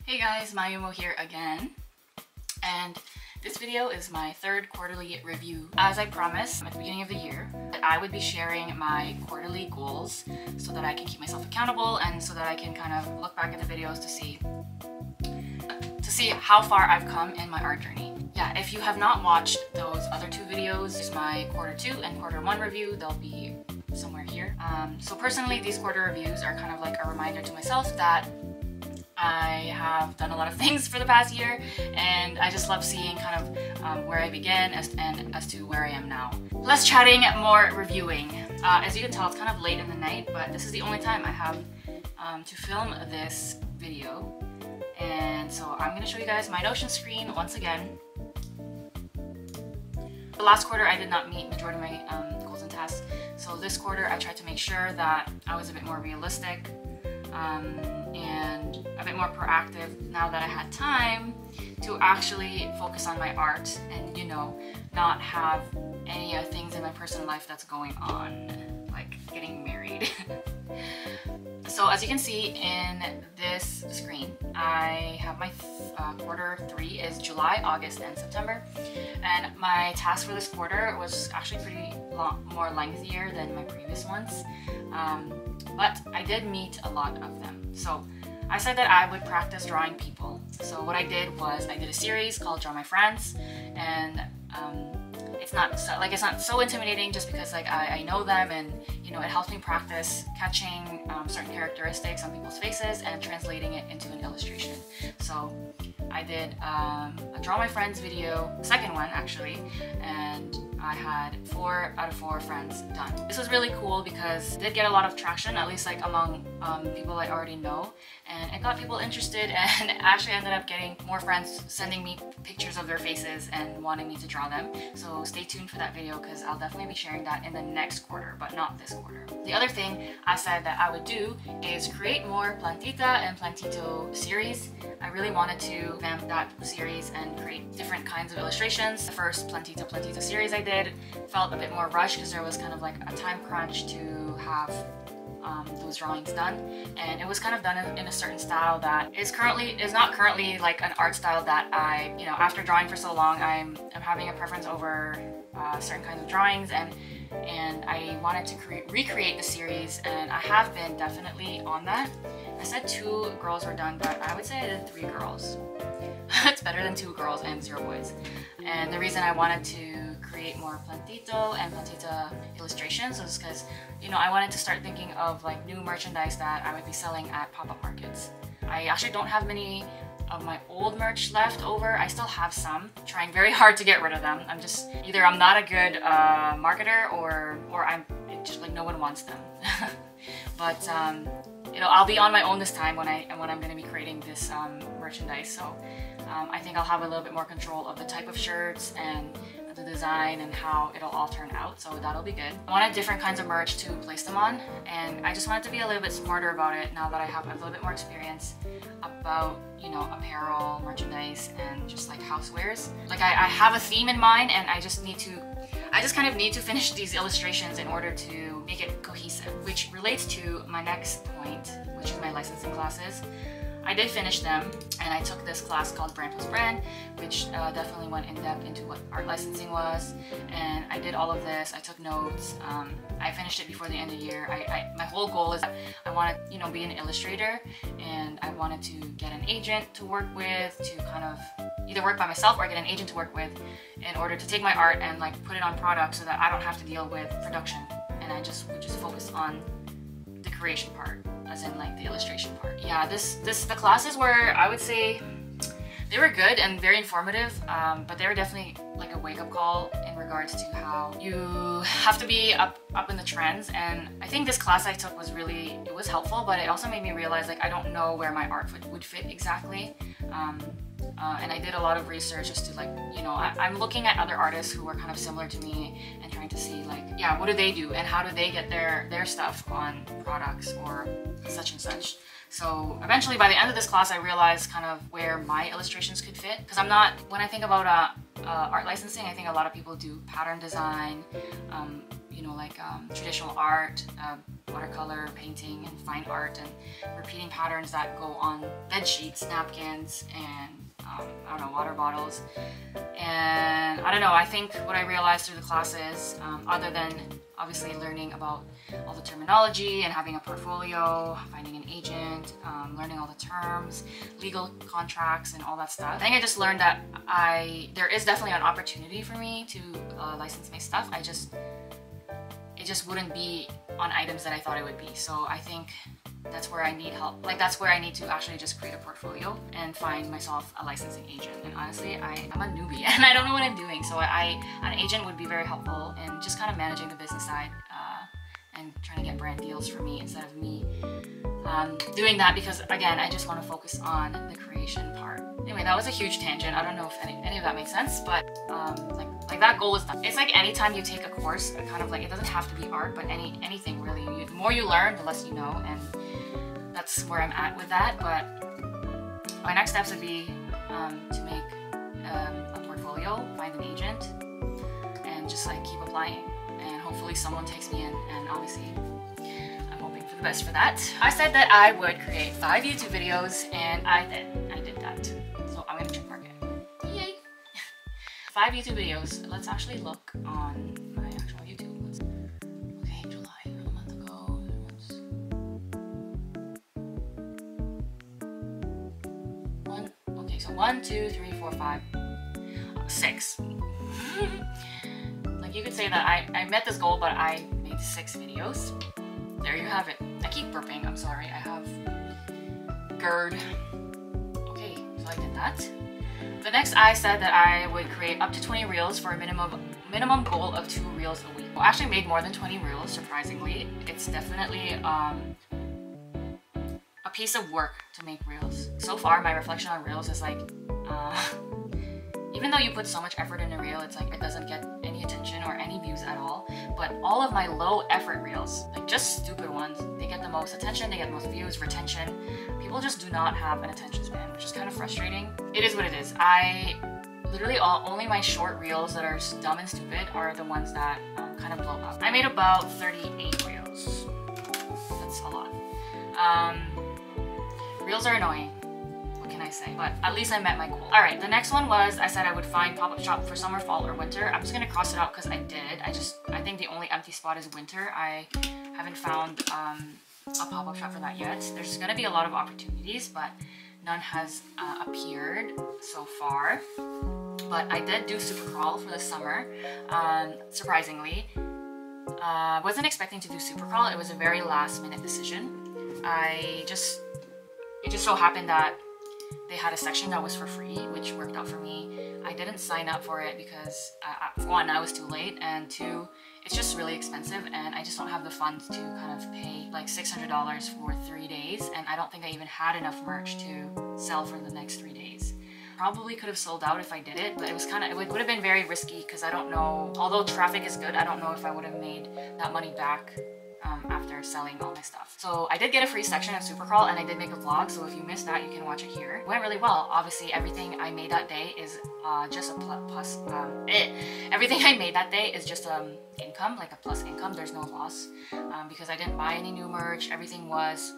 Hey guys, Mayumo here again, and this video is my third quarterly review. As I promised at the beginning of the year, that I would be sharing my quarterly goals so that I can keep myself accountable and so that I can kind of look back at the videos to see how far I've come in my art journey. Yeah, if you have not watched those other two videos, it's my quarter 2 and quarter 1 review. They'll be somewhere here. So personally, these quarter reviews are kind of like a reminder to myself that I have done a lot of things for the past year, and I just love seeing kind of where I began and as to where I am now. Less chatting, more reviewing. As you can tell, it's kind of late in the night, but this is the only time I have to film this video. And so I'm going to show you guys my Notion screen once again. The last quarter I did not meet majority of my goals and tasks, so this quarter I tried to make sure that I was a bit more realistic and a bit more proactive now that I had time to actually focus on my art and, you know, not have any things in my personal life that's going on, like getting married. So as you can see in this screen, I have my quarter 3 is July, August, and September. And my task for this quarter was actually pretty more lengthier than my previous ones. But I did meet a lot of them. So I said that I would practice drawing people. So what I did was I did a series called Draw My Friends, and it's not so intimidating just because like I know them, and you know, it helps me practice catching certain characteristics on people's faces and translating it into an illustration. So I did a Draw My Friends video, second one actually, and I had 4 out of 4 friends done. This was really cool because it did get a lot of traction, at least like among people I already know, and it got people interested, and actually ended up getting more friends sending me pictures of their faces and wanting me to draw them. So stay tuned for that video because I'll definitely be sharing that in the next quarter, but not this quarter. The other thing I said that I would do is create more Plantita and Plantito series. I really wanted to vamp that series and create different kinds of illustrations. The first Plantito series I did felt a bit more rushed because there was kind of like a time crunch to have those drawings done, and it was kind of done in a certain style that is not currently like an art style that I, you know, after drawing for so long, I'm having a preference over certain kinds of drawings, and I wanted to recreate the series, and I have been definitely on that. I said 2 girls were done, but I would say I did 3 girls. It's better than 2 girls and 0 boys. And the reason I wanted to create more Plantito and Plantita illustrations was because, you know, I wanted to start thinking of like new merchandise that I would be selling at pop-up markets. I actually don't have many of my old merch left over. I still have some, trying very hard to get rid of them. Either I'm not a good marketer or it's just like no one wants them. But you know, I'll be on my own this time when I'm going to be creating this merchandise. So I think I'll have a little bit more control of the type of shirts and the design and how it'll all turn out, so that'll be good. I wanted different kinds of merch to place them on, and I just wanted to be a little bit smarter about it now that I have a little bit more experience about, you know, apparel, merchandise, and just like housewares. Like I have a theme in mind, and I just kind of need to finish these illustrations in order to make it cohesive, which relates to my next point, which is my licensing classes. I did finish them, and I took this class called Brand Plus Brand, which definitely went in depth into what art licensing was, and I did all of this. I took notes. I finished it before the end of the year. My whole goal is I want to, you know, be an illustrator, and I wanted to get an agent to work with, to kind of either work by myself or get an agent to work with in order to take my art and like put it on product so that I don't have to deal with production, and I would just focus on the creation part, as in like the illustration part. Yeah, the classes were, I would say, they were good and very informative, but they were definitely like a wake-up call in regards to how you have to be up in the trends. And I think this class I took was helpful, but it also made me realize like I don't know where my art would fit exactly. And I did a lot of research just to like, you know, I'm looking at other artists who are kind of similar to me and trying to see like, yeah, what do they do and how do they get their stuff on products or such and such. So eventually by the end of this class I realized kind of where my illustrations could fit, because when I think about art licensing, I think a lot of people do pattern design, you know, like traditional art, watercolor, painting, and fine art, and repeating patterns that go on bed sheets, napkins, and I don't know, water bottles. And I don't know, I think what I realized through the classes, other than obviously learning about all the terminology and having a portfolio, finding an agent, learning all the terms, legal contracts, and all that stuff, I think I just learned that there is definitely an opportunity for me to license my stuff. It just wouldn't be on items that I thought it would be. So I think that's where I need help. Like, that's where I need to actually just create a portfolio and find myself a licensing agent. And honestly, I'm a newbie and I don't know what I'm doing. So an agent would be very helpful in just kind of managing the business side and trying to get brand deals for me instead of me doing that, because again, I just want to focus on the creation part. Anyway, that was a huge tangent. I don't know if any of that makes sense, but like that goal is done. It's like anytime you take a course, kind of like, it doesn't have to be art, but anything really. The more you learn, the less you know, and that's where I'm at with that. But my next steps would be to make a portfolio, find an agent, and just like keep applying. And hopefully someone takes me in, and obviously I'm hoping for the best for that. I said that I would create 5 YouTube videos, and I did that. So I'm gonna check mark it. Yay! 5 YouTube videos. Let's actually look on my actual YouTube. Okay, July, a month ago. Okay, so 1, 2, 3, 4, 5, 6. Like, you could say that I met this goal, but I made 6 videos. There you have it. I keep burping, I'm sorry. I have GERD. Okay, so I did that. The next, I said that I would create up to 20 reels for a minimum goal of 2 reels a week. I actually made more than 20 reels, surprisingly. It's definitely a piece of work to make reels. So far, my reflection on reels is like, even though you put so much effort in a reel, it's like it doesn't get any attention or any views at all. But all of my low effort reels, like just stupid ones, they get the most attention, they get the most views, retention. People just do not have an attention span, which is kind of frustrating. It is what it is. Literally only my short reels that are dumb and stupid are the ones that kind of blow up. I made about 38 reels. That's a lot. Reels are annoying. What can I say? But at least I met my goal. Alright, the next one was, I said I would find pop-up shop for summer, fall, or winter. I'm just gonna cross it out because I did. I think the only empty spot is winter. I haven't found a pop-up shop for that yet. There's gonna be a lot of opportunities, but none has appeared so far. But I did do Supercrawl for the summer, surprisingly. Wasn't expecting to do Supercrawl. It was a very last-minute decision. It just so happened that they had a section that was for free, which worked out for me. I didn't sign up for it because, 1, I was too late, and 2, it's just really expensive, and I just don't have the funds to kind of pay like $600 for 3 days, and I don't think I even had enough merch to sell for the next 3 days. Probably could have sold out if I did it, but it would have been very risky because I don't know, although traffic is good, I don't know if I would have made that money back after selling all my stuff. So I did get a free section of Supercrawl, and I did make a vlog, so if you missed that, you can watch it here. It went really well. Obviously, everything I made that day is just a plus. Everything I made that day is just income, like a plus income. There's no loss because I didn't buy any new merch. Everything was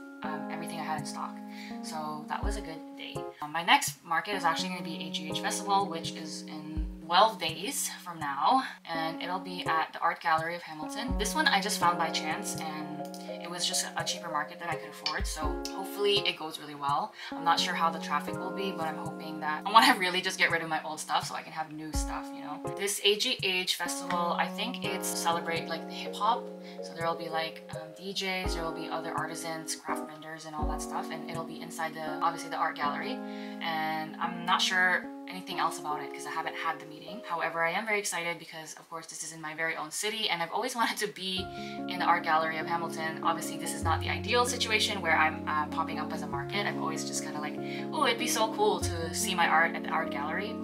everything I had in stock. So that was a good day. My next market is actually going to be AGH Festival, which is in 12 days from now, and it'll be at the Art Gallery of Hamilton. This one I just found by chance, and it was just a cheaper market that I could afford, so hopefully it goes really well. I'm not sure how the traffic will be, but I'm hoping that I want to really just get rid of my old stuff so I can have new stuff, you know. This AGH Festival, I think it's to celebrate like the hip-hop, so there will be like DJs, there will be other artisans, craft vendors, and all that stuff, and it'll be inside obviously the art gallery, and I'm not sure anything else about it because I haven't had the meeting. However, I am very excited because of course this is in my very own city, and I've always wanted to be in the Art Gallery of Hamilton. Obviously this is not the ideal situation where I'm popping up as a market. I've always just kind of like, oh, it'd be so cool to see my art at the art gallery.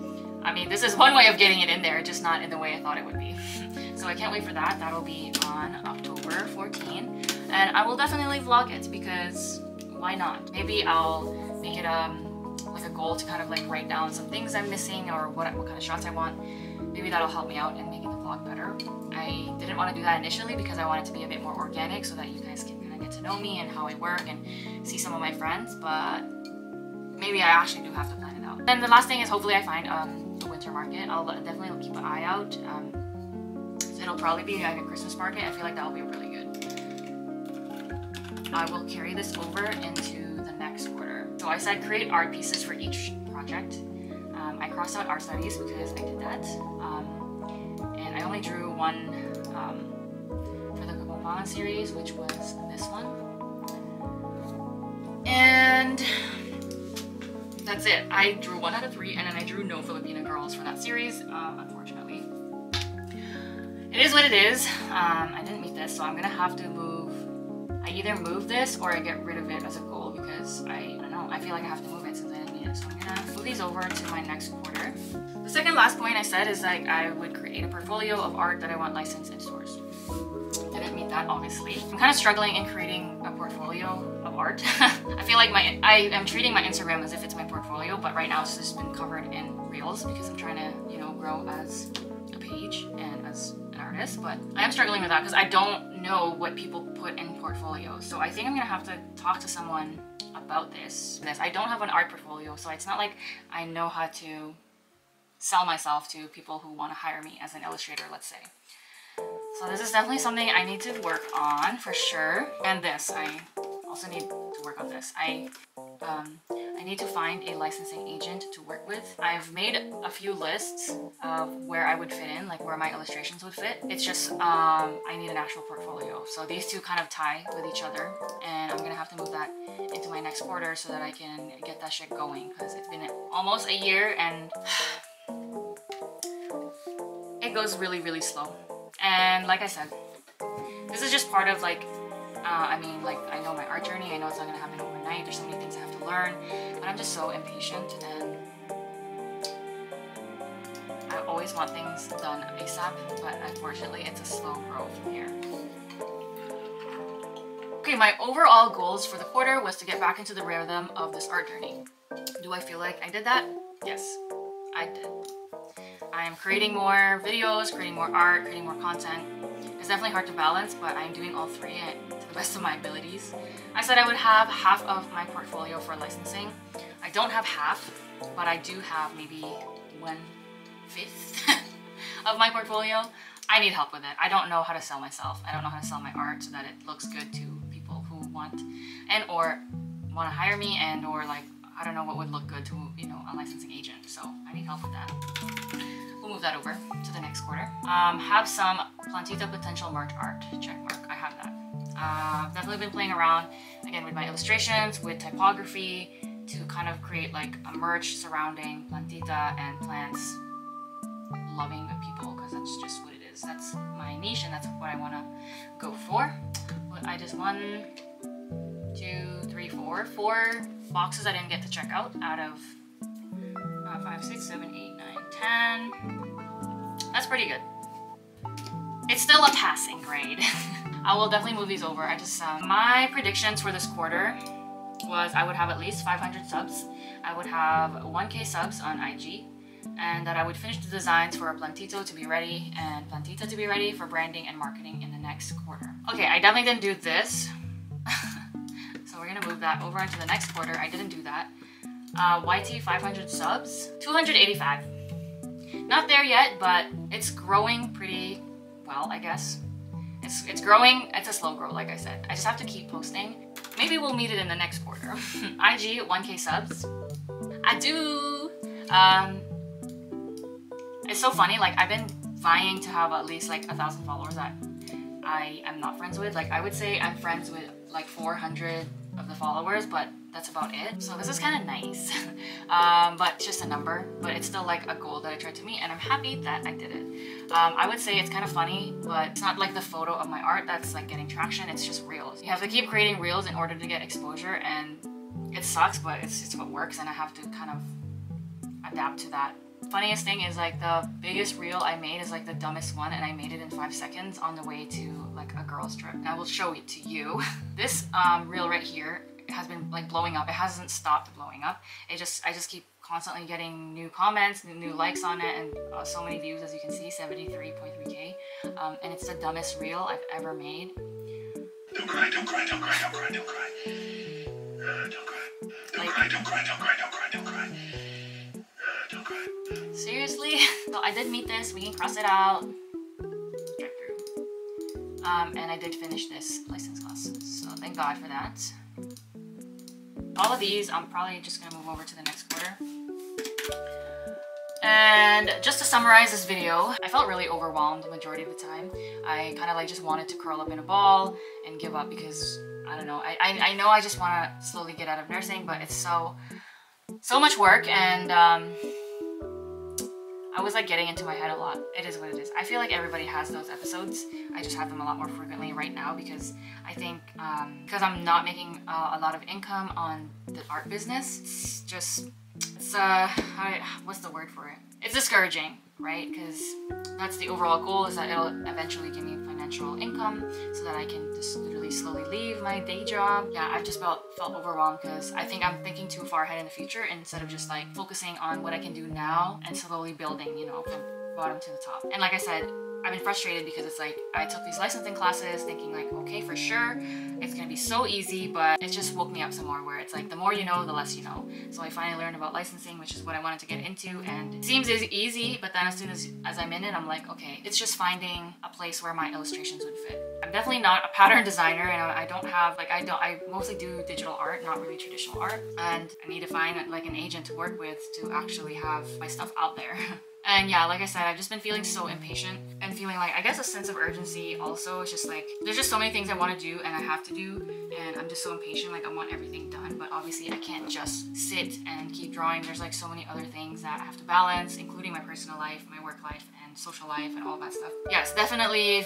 I mean, this is one way of getting it in there, just not in the way I thought it would be. So I can't wait for that. That'll be on October 14, and I will definitely vlog it because why not? Maybe I'll make it like a goal to kind of like write down some things I'm missing or what kind of shots I want, maybe that'll help me out in making the vlog better. I didn't want to do that initially because I want it to be a bit more organic so that you guys can kind of get to know me and how I work and see some of my friends, but maybe I actually do have to plan it out. And the last thing is hopefully I find a winter market. I'll definitely keep an eye out. So it'll probably be like a Christmas market. I feel like that'll be really good. I will carry this over into the next quarter. So I said create art pieces for each project. I crossed out art studies because I did that. And I only drew one for the Kapampangan series, which was this one. And that's it. I drew 1 out of 3, and then I drew no Filipina girls for that series, unfortunately. It is what it is. I didn't meet this, so I'm gonna have to move. I either move this or I get rid of it as a goal because I don't know. I feel like I have to move it since I didn't meet it. So I'm gonna move these over to my next quarter. The second last point I said is like I would create a portfolio of art that I want licensed in stores. Didn't meet that, obviously. I'm kind of struggling in creating a portfolio of art. I feel like I am treating my Instagram as if it's my portfolio, but right now it's just been covered in reels because I'm trying to, you know, grow as a page and as an artist. But I am struggling with that because I don't know what people put in portfolios. So I think I'm gonna have to talk to someone about this. I don't have an art portfolio, so it's not like I know how to sell myself to people who want to hire me as an illustrator, let's say. So this is definitely something I need to work on for sure. And this, I also need to work on this. I need to find a licensing agent to work with. I've made a few lists of where I would fit in, like where my illustrations would fit. It's just I need an actual portfolio. So these two kind of tie with each other, and I'm gonna have to move that into my next quarter so that I can get that shit going because it's been almost a year and it goes really, really slow. And like I said, this is just part of like, I mean, like I know my art journey. I know it's not gonna happen overnight. There's so many things I have to learn, but I'm just so impatient and I always want things done ASAP, but unfortunately it's a slow grow from here. Okay, my overall goals for the quarter was to get back into the rhythm of this art journey. Do I feel like I did that? Yes, I did. I am creating more videos, creating more art, creating more content. It's definitely hard to balance, but I'm doing all three to the best of my abilities. I said I would have half of my portfolio for licensing. I don't have half, but I do have maybe 1/5 of my portfolio. I need help with it. I don't know how to sell myself. I don't know how to sell my art so that it looks good to people who want and or want to hire me and or like, I don't know what would look good to, you know, a licensing agent. So I need help with that. We'll move that over to the next quarter. Have some Plantita potential merch art, check mark. I have that. Definitely been playing around again with my illustrations, with typography to kind of create like a merch surrounding Plantita and plants loving people because that's just what it is. That's my niche and that's what I want to go for. But I just 1, 2, 3, 4 boxes I didn't get to check out of 5, 6, 7, 8, 9, 10. That's pretty good. It's still a passing grade. I will definitely move these over. I just my predictions for this quarter was I would have at least 500 subs. I would have 1K subs on IG, and that I would finish the designs for Plantito to be ready and Plantita to be ready for branding and marketing in the next quarter. Okay, I definitely didn't do this. So we're gonna move that over into the next quarter. I didn't do that. YT 500 subs, 285. Not there yet, but it's growing pretty well, I guess. It's growing. It's a slow grow, like I said. I just have to keep posting. Maybe we'll meet it in the next quarter. IG 1K subs. I do. It's so funny. Like I've been vying to have at least like 1,000 followers that I am not friends with. Like I would say I'm friends with like 400 of the followers, but that's about it. So this is kind of nice. But it's just a number, but it's still like a goal that I tried to meet and I'm happy that I did it. I would say it's kind of funny, but it's not like the photo of my art that's like getting traction. It's just reels. You have to keep creating reels in order to get exposure, and it sucks, but it's what works, and I have to kind of adapt to that. Funniest thing is like the biggest reel I made is like the dumbest one, and I made it in 5 seconds on the way to like a girl's trip. And I will show it to you. This reel right here has been like blowing up. It hasn't stopped blowing up. I just keep constantly getting new comments, new likes on it, and so many views, as you can see, 73.3k. And it's the dumbest reel I've ever made. Don't cry, don't cry, don't cry, don't cry, don't cry. Don't cry. Don't cry, don't cry, don't cry, don't cry, don't cry. Don't cry. Seriously? So I did meet this, we can cross it out. Get through. And I did finish this license class, so thank God for that. All of these, I'm probably just gonna move over to the next quarter. And just to summarize this video, I felt really overwhelmed the majority of the time. I kind of like just wanted to curl up in a ball and give up because, I don't know, I know I just want to slowly get out of nursing, but it's so much work, and I was like getting into my head a lot. It is what it is. I feel like everybody has those episodes. I just have them a lot more frequently right now because I think because I'm not making a lot of income on the art business, it's what's the word for it? It's discouraging, right? Because that's the overall goal, is that it'll eventually give me financial income so that I can just literally slowly leave my day job. Yeah, I've just felt overwhelmed because I think I'm thinking too far ahead in the future instead of just like focusing on what I can do now and slowly building, you know, from bottom to the top. And like I said, I've been frustrated because it's like I took these licensing classes thinking like, okay, for sure it's gonna be so easy, but it just woke me up some more, where it's like the more you know, the less you know. So I finally learned about licensing, which is what I wanted to get into, and it seems easy, but then as soon as I'm in it, I'm like, okay, it's just finding a place where my illustrations would fit. I'm definitely not a pattern designer, and I don't have like I mostly do digital art, not really traditional art, and I need to find like an agent to work with to actually have my stuff out there. And yeah, like I said, I've just been feeling so impatient and feeling like, I guess, a sense of urgency also. It's just like, there's just so many things I want to do and I have to do, and I'm just so impatient, like I want everything done, but obviously I can't just sit and keep drawing. There's like so many other things that I have to balance, including my personal life, my work life, and social life, and all that stuff. Yes, definitely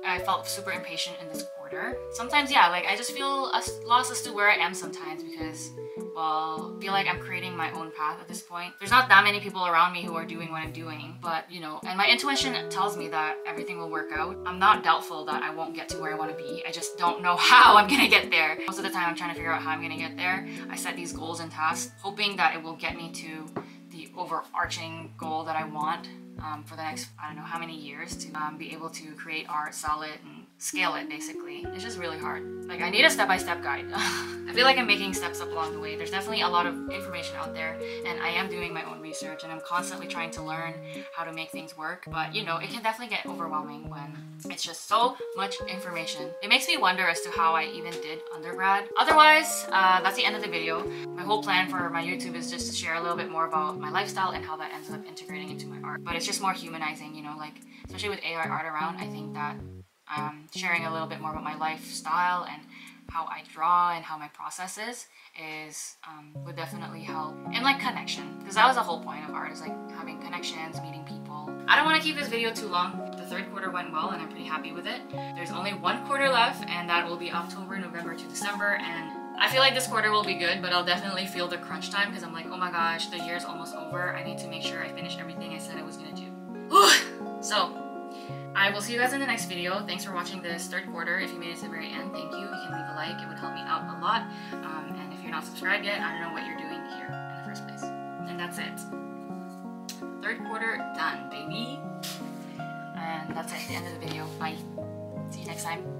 I felt super impatient in this quarter. Sometimes, yeah, like I just feel lost as to where I am sometimes because, well, I feel like I'm creating my own path at this point. There's not that many people around me who are doing what I'm doing, but you know, and my intuition tells me that everything will work out. I'm not doubtful that I won't get to where I want to be. I just don't know how I'm gonna get there. Most of the time I'm trying to figure out how I'm gonna get there. I set these goals and tasks hoping that it will get me to the overarching goal that I want for the next, I don't know how many years, to be able to create art, sell it, and scale it. Basically, it's just really hard. Like, I need a step-by-step guide. I feel like I'm making steps up along the way. There's definitely a lot of information out there, and I am doing my own research, and I'm constantly trying to learn how to make things work. But you know, it can definitely get overwhelming when it's just so much information. It makes me wonder as to how I even did undergrad. Otherwise, that's the end of the video. My whole plan for my YouTube is just to share a little bit more about my lifestyle and how that ends up integrating into my art. But it's just more humanizing, you know, like especially with AI art around, I think that sharing a little bit more about my lifestyle and how I draw and how my process is would definitely help. And like connection, because that was the whole point of art, is like having connections, meeting people. I don't want to keep this video too long. The third quarter went well and I'm pretty happy with it. There's only one quarter left, and that will be October, November to December, and I feel like this quarter will be good, but I'll definitely feel the crunch time because I'm like, oh my gosh, the year's almost over. I need to make sure I finish everything I said I was gonna do. So I will see you guys in the next video. Thanks for watching this third quarter. If you made it to the very end, thank you. You can leave a like, it would help me out a lot. And if you're not subscribed yet, I don't know what you're doing here in the first place. And that's it. Third quarter done, baby. And that's it, the end of the video. Bye. See you next time.